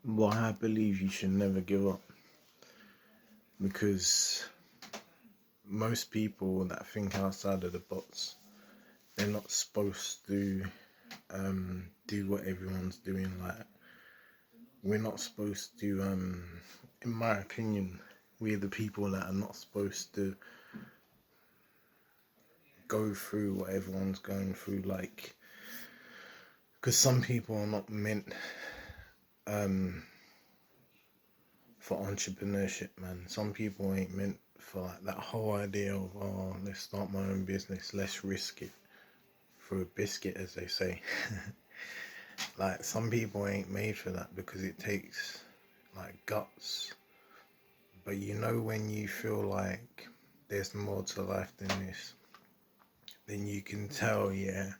Well, I believe you should never give up because most people that think outside of the box, they're not supposed to do what everyone's doing. Like, we're not supposed to, in my opinion, we're the people that are not supposed to go through what everyone's going through. Like, because some people are not meant um, for entrepreneurship, man. Some people ain't meant for like that whole idea of, oh, let's start my own business, let's risk it for a biscuit, as they say. Like, some people ain't made for that because it takes like guts. But when you feel like there's more to life than this, then you can tell, yeah,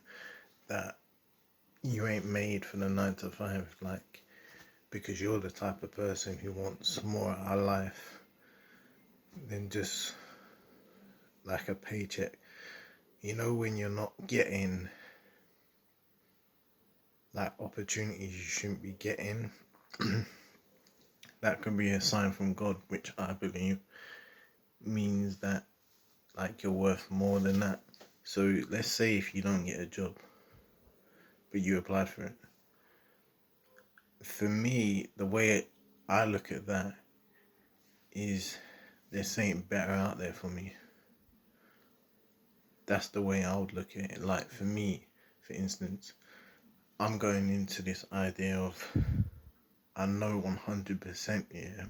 that you ain't made for the 9 to 5. Like, because you're the type of person who wants more out of life than just like a paycheck. When you're not getting like opportunities you shouldn't be getting, that could be a sign from God, which I believe means that like you're worth more than that. So let's say if you don't get a job, but you applied for it. For me, the way I look at that is there's something better out there for me. That's the way I would look at it. Like, for me, for instance, I'm going into this idea of, I know 100%, yeah,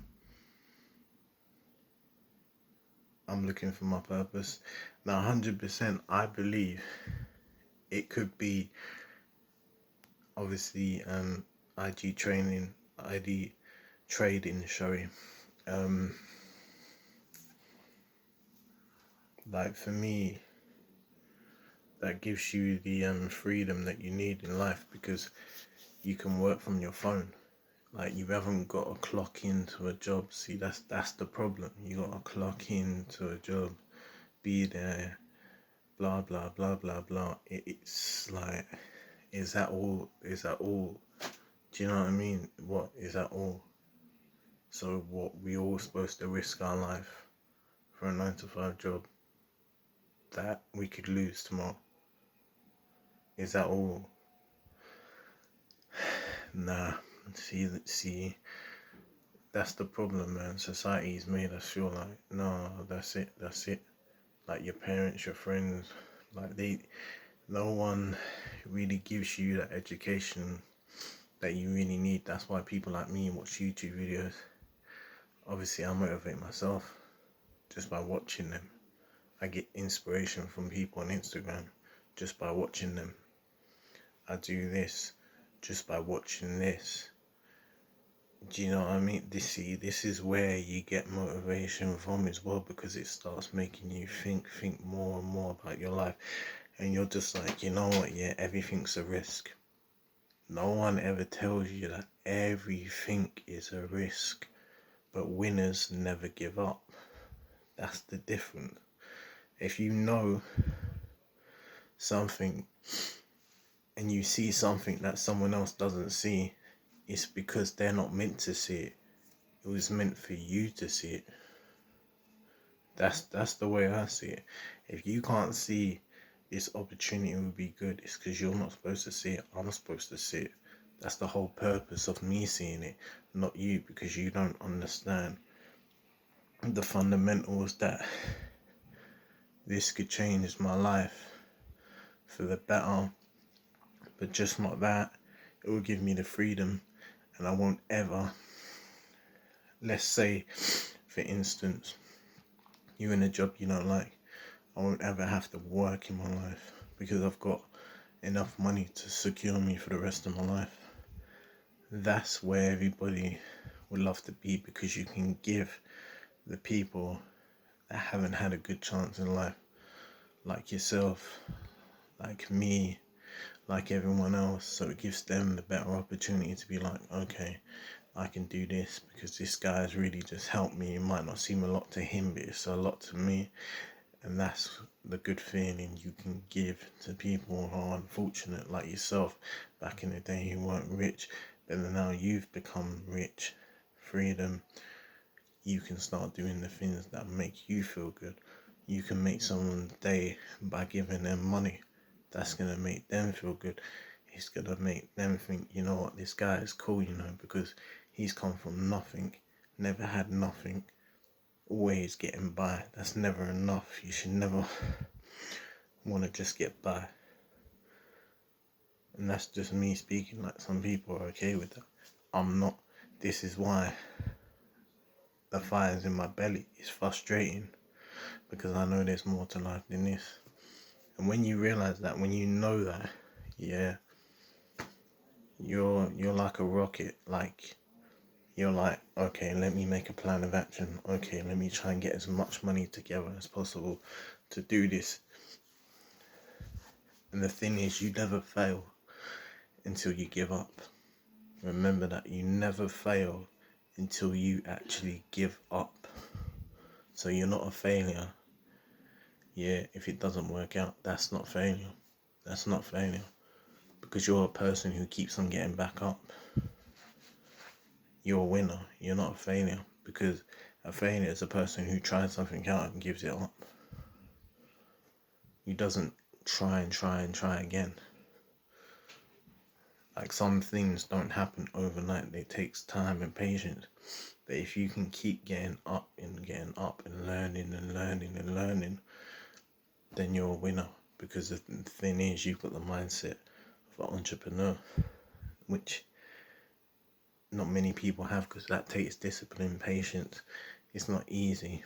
I'm looking for my purpose. Now, 100%, I believe it could be, obviously, IG training, ID trading, sorry. Like, for me, that gives you the freedom that you need in life because you can work from your phone. Like, you haven't got to clock into a job. See, that's the problem. You got to clock into a job, be there, blah blah blah blah blah. It's like, is that all? Is that all? Do you know what I mean? What is that all? So what, we all supposed to risk our life for a 9 to 5 job that we could lose tomorrow? Is that all? Nah. See, that's the problem, man. Society's made us feel like, no, that's it. Like, your parents, your friends, like, no one really gives you that education that you really need. That's why people like me watch YouTube videos. Obviously, I motivate myself just by watching them. I get inspiration from people on Instagram just by watching them. I do this just by watching this. Do you know what I mean? This is where you get motivation from as well, because it starts making you think more and more about your life. And you're just like, you know what, yeah, everything's a risk. No one ever tells you that everything is a risk, but winners never give up. That's the difference. If you know something and you see something that someone else doesn't see, it's because they're not meant to see it. It was meant for you to see it. That's the way I see it. If you can't see this opportunity would be good, it's because you're not supposed to see it. I'm supposed to see it. That's the whole purpose of me seeing it, not you, because you don't understand the fundamentals that this could change my life for the better. But just not that, it will give me the freedom, and I won't ever, let's say, for instance, you're in a job you don't like, I won't ever have to work in my life because I've got enough money to secure me for the rest of my life. That's where everybody would love to be, because you can give the people that haven't had a good chance in life, like yourself, like me, like everyone else, so it gives them the better opportunity to be like, okay, I can do this because this guy's really just helped me. It might not seem a lot to him, but it's a lot to me. And that's the good feeling you can give to people who are unfortunate, like yourself, back in the day, who weren't rich, But now you've become rich, freedom, you can start doing the things that make you feel good. You can make someone's day by giving them money. That's going to make them feel good. It's going to make them think, you know what, this guy is cool, because he's come from nothing, never had nothing, always getting by. That's never enough. You should never want to just get by. And that's just me speaking. Like, some people are okay with that. I'm not. This is why the fire's in my belly. It's frustrating because I know there's more to life than this. And when you realize that, when you know that, yeah, you're like a rocket. Like, you're like, okay, let me make a plan of action. Okay, let me try and get as much money together as possible to do this. And the thing is, you never fail until you give up. Remember that, you never fail until you actually give up. So you're not a failure. Yeah, if it doesn't work out, that's not failure. That's not failure. Because you're a person who keeps on getting back up. You're a winner. You're not a failure. Because a failure is a person who tries something out and gives it up. Who doesn't try and try and try again. Like, some things don't happen overnight. It takes time and patience. But if you can keep getting up and learning and learning and learning, then you're a winner. Because the thing is, you've got the mindset of an entrepreneur, which not many people have, because that takes discipline, patience. It's not easy.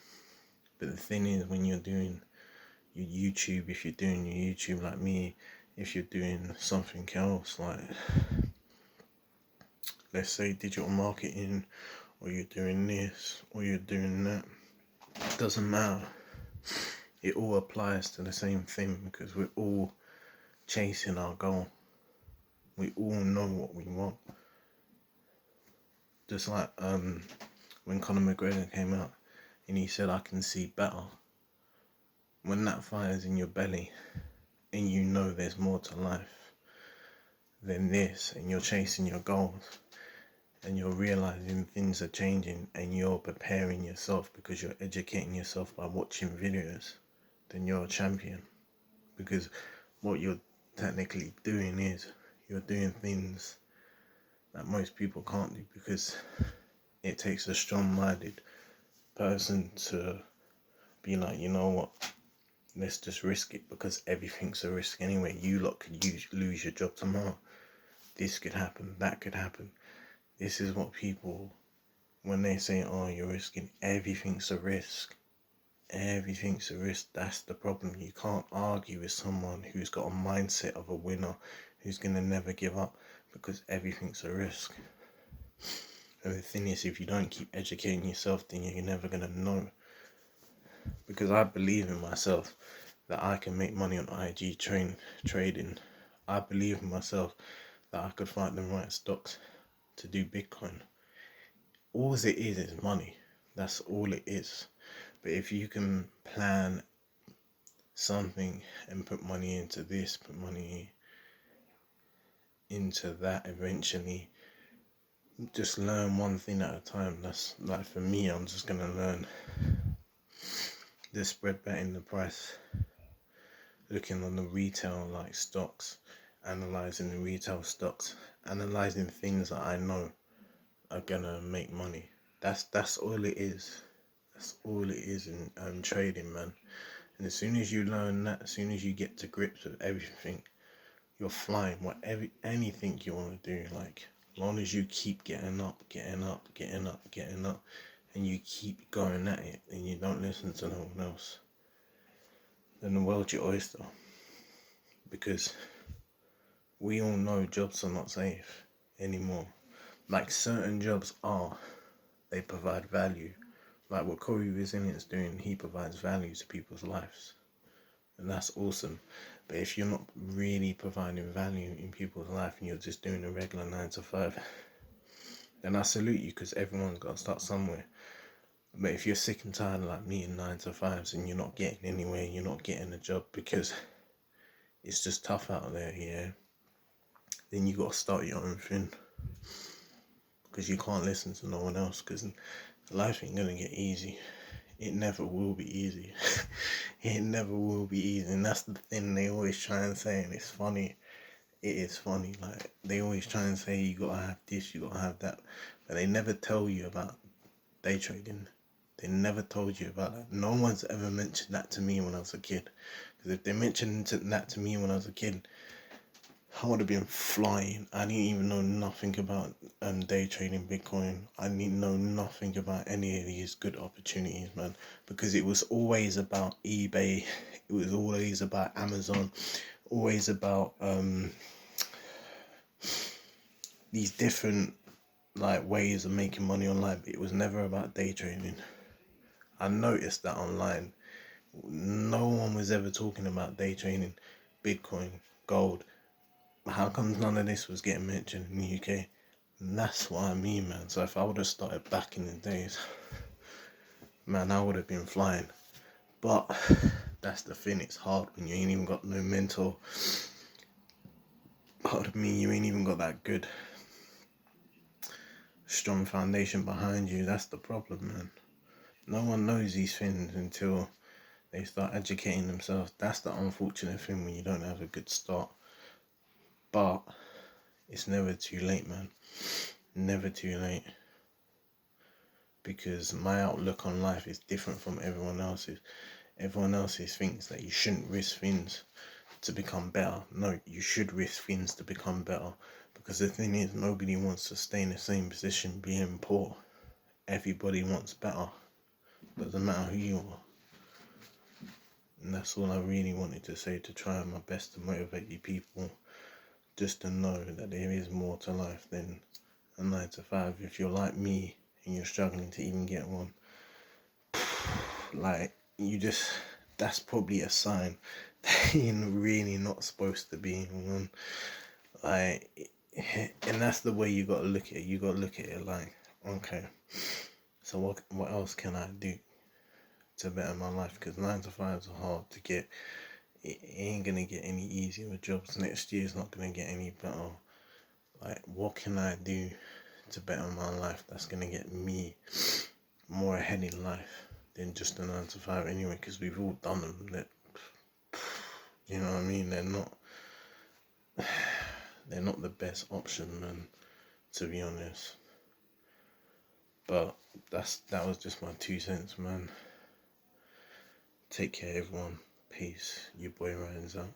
But the thing is, when you're doing your YouTube, if you're doing your YouTube like me, if you're doing something else, like, let's say digital marketing, or you're doing this, or you're doing that, it doesn't matter. It all applies to the same thing, because we're all chasing our goal. We all know what we want. Just like when Conor McGregor came out and he said, I can see better. When that fire's in your belly and you know there's more to life than this, and you're chasing your goals, and you're realizing things are changing, and you're preparing yourself because you're educating yourself by watching videos, then you're a champion. Because what you're technically doing is, you're doing things that most people can't do, because it takes a strong-minded person to be like, you know what, let's just risk it, because everything's a risk anyway. You lot could lose your job tomorrow. This could happen, that could happen. This is what people, when they say, oh, you're risking, everything's a risk. Everything's a risk. That's the problem. You can't argue with someone who's got a mindset of a winner, who's going to never give up, because everything's a risk. And the thing is, if you don't keep educating yourself, then you're never going to know. Because I believe in myself that I can make money on IG trading. I believe in myself that I could find the right stocks to do Bitcoin. All it is money. That's all it is. But if you can plan something and put money into this, put money into that, eventually just learn one thing at a time. That's like, for me, I'm just gonna learn the spread betting, the price, looking on the retail like stocks, analyzing the retail stocks, analyzing things that I know are gonna make money. That's all it is. That's all it is in trading, man. And as soon as you learn that, as soon as you get to grips with everything, you're flying. Anything you want to do, like, as long as you keep getting up, and you keep going at it, and you don't listen to no one else, then the world's your oyster. Because we all know jobs are not safe anymore. Like, certain jobs are. They provide value. Like what Corey Resilience doing, he provides value to people's lives. And that's awesome. But if you're not really providing value in people's life, and you're just doing a regular 9 to 5, then I salute you, because everyone's got to start somewhere. But if you're sick and tired like me in 9 to 5s, and you're not getting anywhere, you're not getting a job because it's just tough out there, yeah, then you got to start your own thing. because you can't listen to no one else, because life ain't gonna get easy. It never will be easy. It never will be easy, and that's the thing they always try and say, and it's funny. It is funny, like they always try and say you gotta have this, you gotta have that, but they never tell you about day trading. They never told you about that. No one's ever mentioned that to me when I was a kid. Because if they mentioned that to me when I was a kid, I would have been flying. I didn't even know nothing about day trading Bitcoin. I didn't know nothing about any of these good opportunities, man. Because it was always about eBay. It was always about Amazon. Always about these different like ways of making money online. But it was never about day trading. I noticed that online, no one was ever talking about day trading, Bitcoin, gold. How comes none of this was getting mentioned in the UK? And that's what I mean, man. So if I would have started back in the days, man, I would have been flying. But that's the thing, it's hard when you ain't even got no mental, pardon me, you ain't even got that good, strong foundation behind you. That's the problem, man. No one knows these things until they start educating themselves. That's the unfortunate thing when you don't have a good start. But it's never too late, man. Never too late. Because my outlook on life is different from everyone else's. Everyone else's thinks that you shouldn't risk things to become better. No, you should risk things to become better. Because the thing is, nobody wants to stay in the same position being poor. Everybody wants better. Doesn't matter who you are. And that's all I really wanted to say, to try my best to motivate you people, just to know that there is more to life than a 9 to 5. If you're like me and you're struggling to even get one, like, that's probably a sign that you're really not supposed to be in one. Like, and that's the way you gotta look at it. You gotta look at it like, okay, so what else can I do to better my life? Because 9 to 5s are hard to get. It ain't gonna get any easier with jobs. Next year's not gonna get any better. Like, what can I do to better my life that's gonna get me more ahead in life than just a 9 to 5 anyway? Because we've all done them. That, you know what I mean? They're not the best option, man, to be honest. But that was just my 2 cents, man. Take care, everyone. Peace. Your boy Ryan's out.